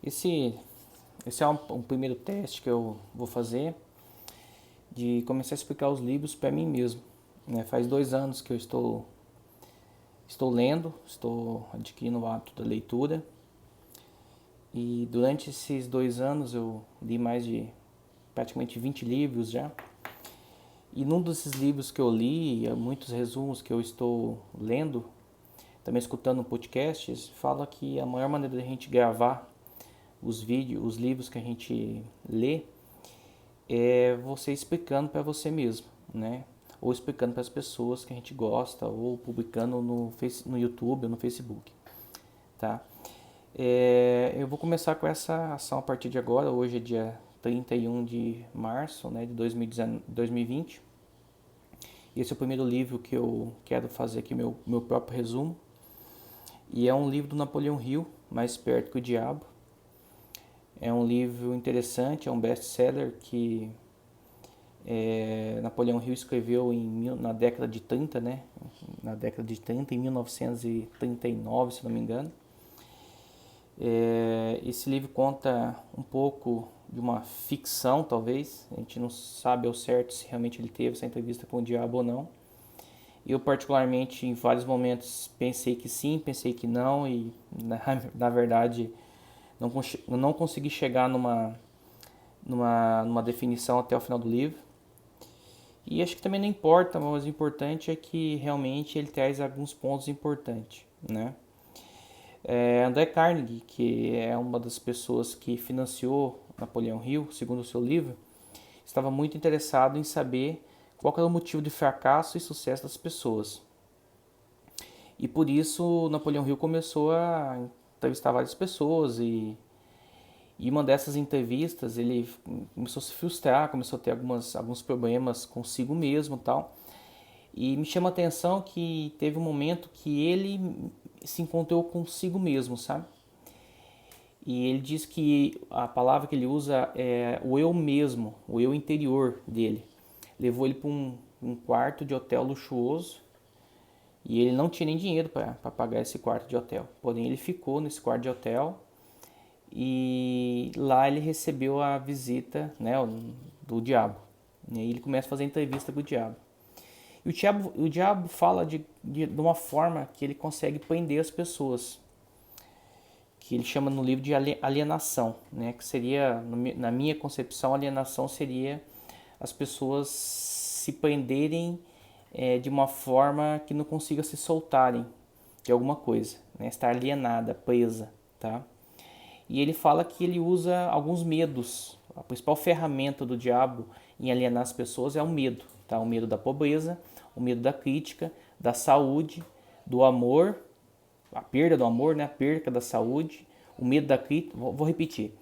Esse, esse é um primeiro teste que eu vou fazer de começar a explicar os livros para mim mesmo. Né? Faz 2 anos que eu estou lendo, estou adquirindo o hábito da leitura. E durante esses 2 anos eu li mais de praticamente 20 livros já. E num desses livros que eu li, muitos resumos que eu estou lendo, também escutando podcasts, fala que a maior maneira da gente gravar os vídeos, os livros que a gente lê, é você explicando para você mesmo, né? Ou explicando para as pessoas que a gente gosta, ou publicando no YouTube ou no Facebook, tá? Eu vou começar com essa ação a partir de agora. Hoje é dia 31 de março, né, de 2020. Esse é o primeiro livro que eu quero fazer aqui, meu próprio resumo. E é um livro do Napoleão Hill, Mais Perto que o Diabo. É um livro interessante, é um best-seller que Napoleão Hill escreveu na década de 30, né? Na década de 30, em 1939, se não me engano. Esse livro conta um pouco de uma ficção, talvez. A gente não sabe ao certo se realmente ele teve essa entrevista com o diabo ou não. Eu, particularmente, em vários momentos pensei que sim, pensei que não, e na verdade não consegui chegar numa definição até o final do livro. E acho que também não importa, mas o importante é que realmente ele traz alguns pontos importantes, né? André Carnegie, que é uma das pessoas que financiou Napoleão Hill, segundo o seu livro, estava muito interessado em saber qual era o motivo de fracasso e sucesso das pessoas. E por isso Napoleão Hill começou a entrevistar várias pessoas e uma dessas entrevistas ele começou a se frustrar, começou a ter alguns problemas consigo mesmo e tal. E me chama a atenção que teve um momento que ele se encontrou consigo mesmo, sabe? E ele diz que a palavra que ele usa é o eu mesmo, o eu interior dele. Levou ele para um quarto de hotel luxuoso e ele não tinha nem dinheiro para pagar esse quarto de hotel. Porém, ele ficou nesse quarto de hotel e lá ele recebeu a visita, né, do diabo. E aí ele começa a fazer entrevista com o diabo. E o diabo fala de uma forma que ele consegue prender as pessoas, que ele chama no livro de alienação, né? Que seria, na minha concepção, alienação seria as pessoas se prenderem de uma forma que não consiga se soltarem de alguma coisa, né? Estar alienada, presa, tá? E ele fala que ele usa alguns medos. A principal ferramenta do diabo em alienar as pessoas é o medo, tá? O medo da pobreza, o medo da crítica, da saúde, do amor, a perda do amor, né? A perda da saúde, o medo da crítica. Vou repetir: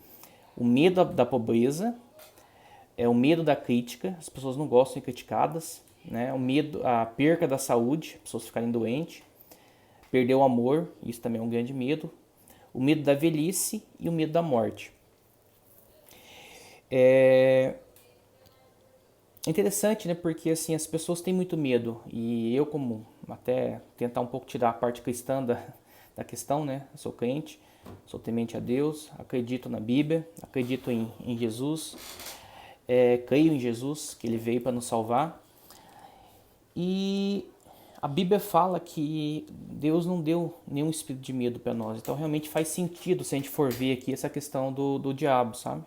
o medo da pobreza, o medo da crítica, as pessoas não gostam de ser criticadas, né? O medo, a perda da saúde, as pessoas ficarem doentes, perder o amor, isso também é um grande medo. O medo da velhice e o medo da morte. É interessante, né? Porque assim, as pessoas têm muito medo. E eu, como até tentar um pouco tirar a parte cristã da questão, né? Eu sou crente, sou temente a Deus, acredito na Bíblia, acredito em Jesus, creio em Jesus, que ele veio para nos salvar. E a Bíblia fala que Deus não deu nenhum espírito de medo para nós. Então realmente faz sentido se a gente for ver aqui essa questão do diabo, sabe?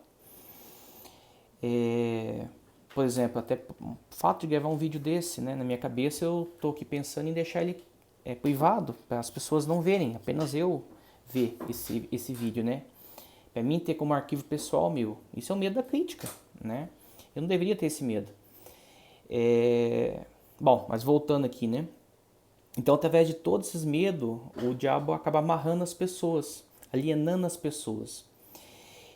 Por exemplo, até o fato de gravar um vídeo desse, né, na minha cabeça, eu tô aqui pensando em deixar ele privado, para as pessoas não verem, apenas eu ver esse vídeo, né? Para mim ter como arquivo pessoal meu. Isso é o medo da crítica, né? Eu não deveria ter esse medo. Bom, mas voltando aqui, né? Então, através de todos esses medos, o diabo acaba amarrando as pessoas, alienando as pessoas.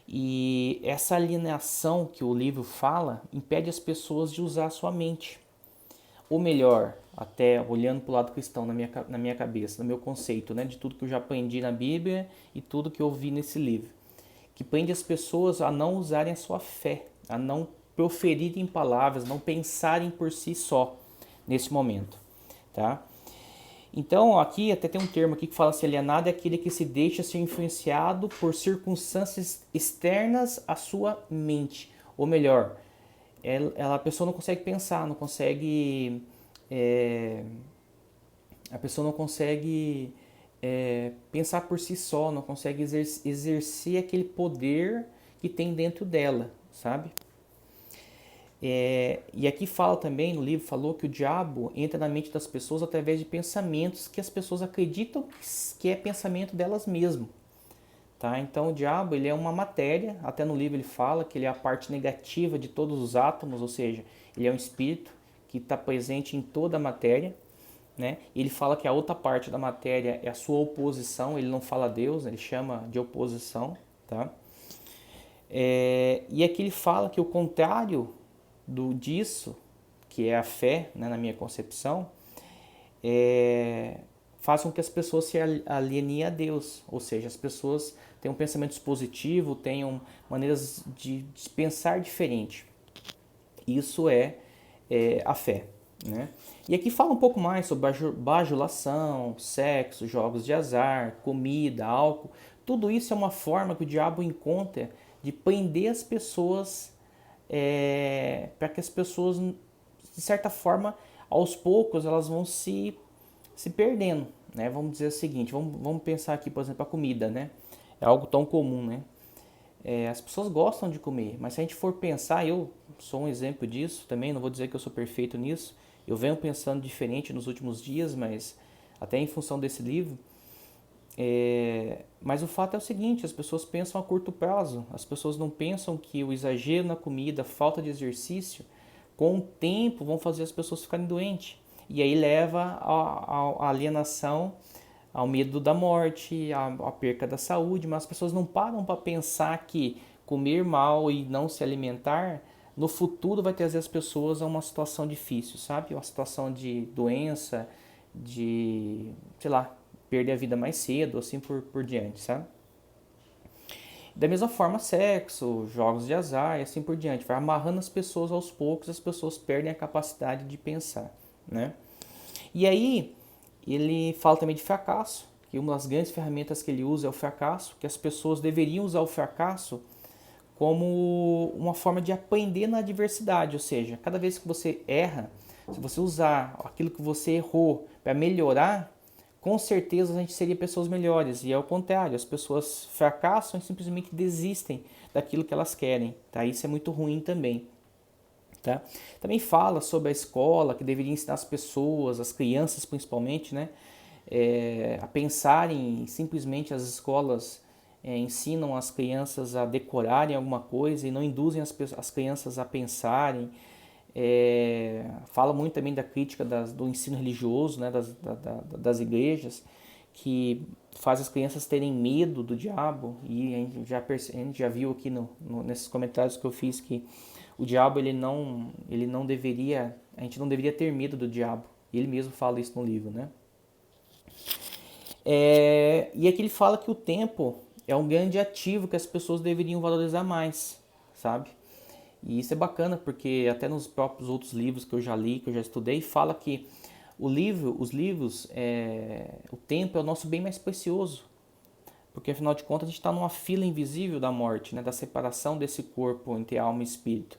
E essa alienação que o livro fala impede as pessoas de usar a sua mente. Ou melhor, até olhando para o lado cristão na minha cabeça, no meu conceito, né, de tudo que eu já aprendi na Bíblia e tudo que eu vi nesse livro. Que prende as pessoas a não usarem a sua fé, a não proferirem palavras, não pensarem por si só nesse momento, tá? Então, aqui até tem um termo aqui que fala assim, alienado é aquele que se deixa ser influenciado por circunstâncias externas à sua mente. Ou melhor, a pessoa não consegue pensar, não consegue... a pessoa não consegue pensar por si só, não consegue exercer aquele poder que tem dentro dela, sabe? E aqui fala também, no livro, falou que o diabo entra na mente das pessoas através de pensamentos que as pessoas acreditam que é pensamento delas mesmas. Tá? Então o diabo ele é uma matéria, até no livro ele fala que ele é a parte negativa de todos os átomos, ou seja, ele é um espírito que está presente em toda a matéria. Né? Ele fala que a outra parte da matéria é a sua oposição, ele não fala Deus, ele chama de oposição. Tá? E aqui ele fala que o contrário disso, que é a fé, né, na minha concepção, faz com que as pessoas se alienem a Deus, ou seja, as pessoas tenham pensamentos positivos, tenham maneiras de pensar diferente. Isso é a fé. Né? E aqui fala um pouco mais sobre bajulação, sexo, jogos de azar, comida, álcool. Tudo isso é uma forma que o diabo encontra de prender as pessoas, para que as pessoas, de certa forma, aos poucos, elas vão se perdendo. Né? Vamos dizer o seguinte, vamos pensar aqui, por exemplo, a comida. Né? É algo tão comum. Né? As pessoas gostam de comer, mas se a gente for pensar, eu sou um exemplo disso também, não vou dizer que eu sou perfeito nisso, eu venho pensando diferente nos últimos dias, mas até em função desse livro. Mas o fato é o seguinte, as pessoas pensam a curto prazo, as pessoas não pensam que o exagero na comida, a falta de exercício, com o tempo vão fazer as pessoas ficarem doentes. E aí leva à alienação, ao medo da morte, à perca da saúde, mas as pessoas não param para pensar que comer mal e não se alimentar no futuro vai trazer as pessoas a uma situação difícil, sabe? Uma situação de doença, de, sei lá, perder a vida mais cedo, assim por diante, sabe? Da mesma forma, sexo, jogos de azar e assim por diante. Vai amarrando as pessoas aos poucos, as pessoas perdem a capacidade de pensar, né? E aí, ele fala também de fracasso, que uma das grandes ferramentas que ele usa é o fracasso, que as pessoas deveriam usar o fracasso como uma forma de aprender na adversidade, ou seja, cada vez que você erra, se você usar aquilo que você errou para melhorar, com certeza a gente seria pessoas melhores. E é o contrário, as pessoas fracassam e simplesmente desistem daquilo que elas querem. Tá? Isso é muito ruim também. Tá? Também fala sobre a escola, que deveria ensinar as pessoas, as crianças principalmente, né, a pensarem. Simplesmente as escolas ensinam as crianças a decorarem alguma coisa e não induzem as crianças a pensarem. Fala muito também da crítica do ensino religioso, né, das igrejas, que faz as crianças terem medo do diabo. E a gente já viu aqui nesses comentários que eu fiz que o diabo ele não deveria, a gente não deveria ter medo do diabo. Ele mesmo fala isso no livro, né? E aqui ele fala que o tempo é um grande ativo que as pessoas deveriam valorizar mais, sabe? E isso é bacana porque até nos próprios outros livros que eu já li, que eu já estudei, fala que os livros, o tempo é o nosso bem mais precioso. Porque afinal de contas a gente está numa fila invisível da morte, né, da separação desse corpo entre alma e espírito.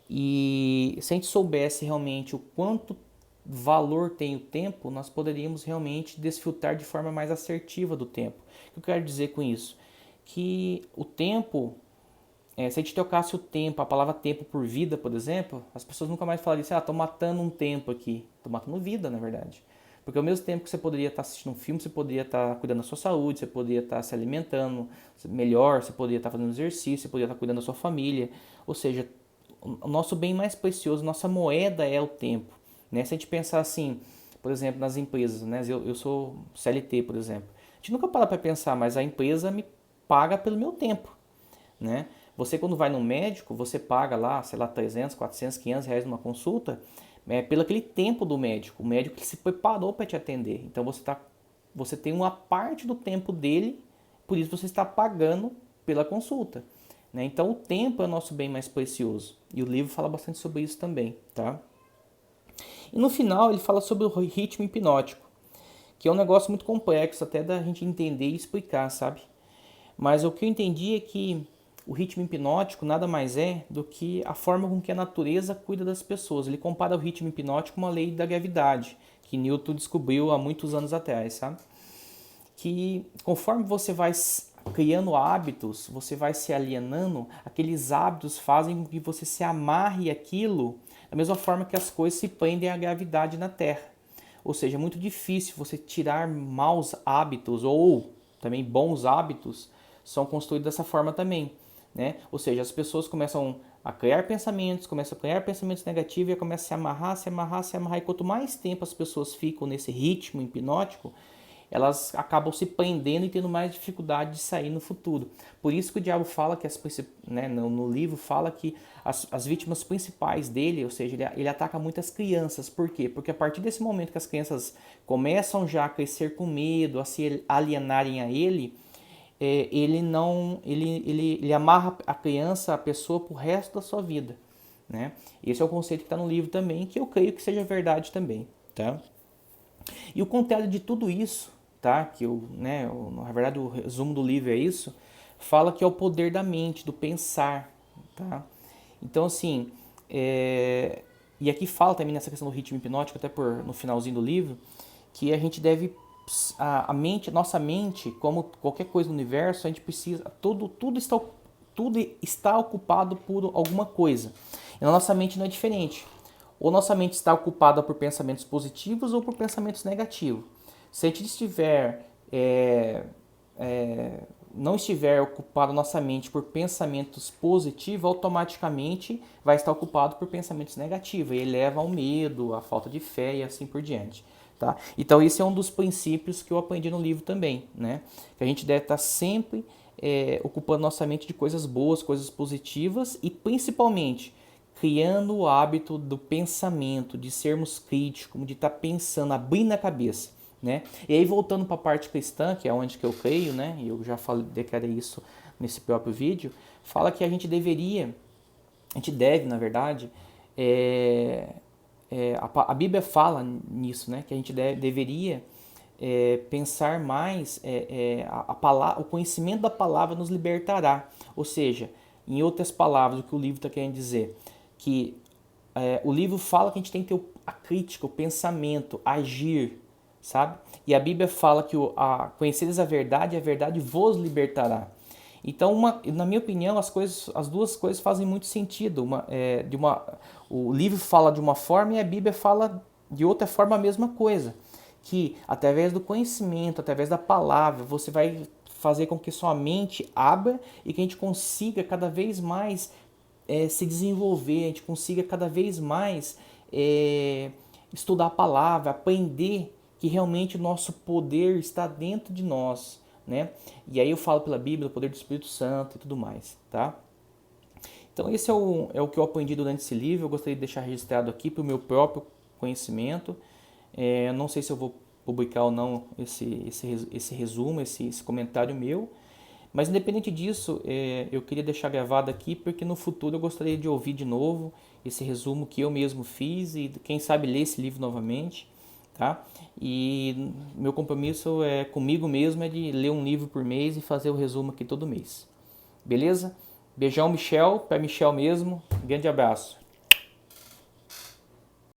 E se a gente soubesse realmente o quanto valor tem o tempo, nós poderíamos realmente desfrutar de forma mais assertiva do tempo. O que eu quero dizer com isso? Que o tempo, se a gente trocasse o tempo, a palavra tempo por vida, por exemplo, as pessoas nunca mais falariam assim, estou matando um tempo aqui. Estou matando vida, na verdade. Porque ao mesmo tempo que você poderia estar assistindo um filme, você poderia estar cuidando da sua saúde, você poderia estar se alimentando melhor, você poderia estar fazendo exercício, você poderia estar cuidando da sua família. Ou seja, o nosso bem mais precioso, nossa moeda é o tempo. Né? Se a gente pensar assim, por exemplo, nas empresas, né? Eu sou CLT, por exemplo. A gente nunca para pensar, mas a empresa me paga pelo meu tempo. Né? Você quando vai no médico, você paga lá, sei lá, 300, 400, 500 reais numa consulta, pelo aquele tempo do médico. O médico que se preparou para te atender. Então você tem uma parte do tempo dele, por isso você está pagando pela consulta. Né? Então o tempo é o nosso bem mais precioso. E o livro fala bastante sobre isso também. Tá? E no final ele fala sobre o ritmo hipnótico, que é um negócio muito complexo até da gente entender e explicar, sabe? Mas o que eu entendi é que o ritmo hipnótico nada mais é do que a forma com que a natureza cuida das pessoas. Ele compara o ritmo hipnótico com uma lei da gravidade, que Newton descobriu há muitos anos atrás, sabe? Que conforme você vai criando hábitos, você vai se alienando, aqueles hábitos fazem com que você se amarre àquilo, da mesma forma que as coisas se prendem à gravidade na Terra. Ou seja, é muito difícil você tirar maus hábitos ou também bons hábitos são construídos dessa forma também, né? Ou seja, as pessoas começam a começam a criar pensamentos negativos e começam a se amarrar, se amarrar, se amarrar. E quanto mais tempo as pessoas ficam nesse ritmo hipnótico, elas acabam se prendendo e tendo mais dificuldade de sair no futuro. Por isso que o diabo fala que no livro fala que as vítimas principais dele, ou seja, ele ataca muitas crianças. Por quê? Porque a partir desse momento que as crianças começam já a crescer com medo, a se alienarem a ele, ele amarra a criança, a pessoa, pro resto da sua vida, né? Esse é o conceito que está no livro também, que eu creio que seja verdade também, tá? E o contrário de tudo isso, tá? Na verdade o resumo do livro é isso, fala que é o poder da mente, do pensar, tá? Então assim, e aqui fala também nessa questão do ritmo hipnótico, até no finalzinho do livro, que a gente deve nossa mente, como qualquer coisa no universo, a gente precisa, tudo está ocupado por alguma coisa. E na nossa mente não é diferente. Ou nossa mente está ocupada por pensamentos positivos ou por pensamentos negativos. Se a gente não estiver ocupado nossa mente por pensamentos positivos, automaticamente vai estar ocupado por pensamentos negativos. E ele leva ao medo, à falta de fé e assim por diante. Tá? Então esse é um dos princípios que eu aprendi no livro também, né? Que a gente deve estar sempre ocupando nossa mente de coisas boas, coisas positivas e principalmente criando o hábito do pensamento, de sermos críticos, de estar pensando, abrindo a cabeça, né? E aí voltando para a parte cristã, que é onde que eu creio, né? E eu já declarei isso nesse próprio vídeo, fala que a gente deve, na verdade, a Bíblia fala nisso, né? Que a gente deveria pensar mais, o conhecimento da palavra nos libertará. Ou seja, em outras palavras, o que o livro está querendo dizer, que o livro fala que a gente tem que ter a crítica, o pensamento, agir, sabe? E a Bíblia fala que conhecereis a verdade vos libertará. Então, na minha opinião, as duas coisas fazem muito sentido. O livro fala de uma forma e a Bíblia fala de outra forma a mesma coisa. Que através do conhecimento, através da palavra, você vai fazer com que sua mente abra e que a gente consiga cada vez mais se desenvolver, a gente consiga cada vez mais estudar a palavra, aprender que realmente o nosso poder está dentro de nós, né? E aí eu falo pela Bíblia, o poder do Espírito Santo e tudo mais, tá? Então esse é o que eu aprendi durante esse livro, eu gostaria de deixar registrado aqui para o meu próprio conhecimento. Não sei se eu vou publicar ou não esse resumo, esse comentário meu, mas independente disso, eu queria deixar gravado aqui porque no futuro eu gostaria de ouvir de novo esse resumo que eu mesmo fiz e quem sabe ler esse livro novamente, tá? E meu compromisso comigo mesmo é de ler um livro por mês e fazer o resumo aqui todo mês. Beleza? Beijão, Michel, para Michel mesmo. Grande abraço.